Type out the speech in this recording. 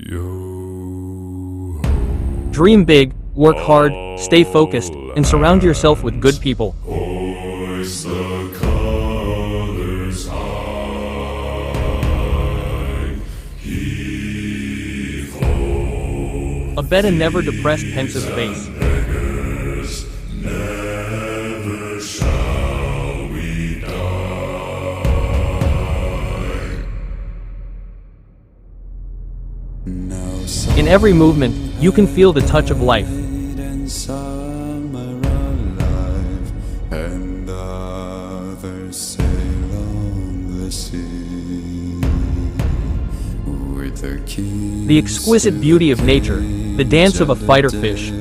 Yo. Dream big, work hard, stay focused, and surround yourself with good people. Hoist the colors high. Heave ho. A bed and never depressed pensive face. Beggars, never shall we die. In every movement, you can feel the touch of life. And some are alive, and others sail on the sea. With the key, The exquisite beauty of nature, the dance of a fighter fish,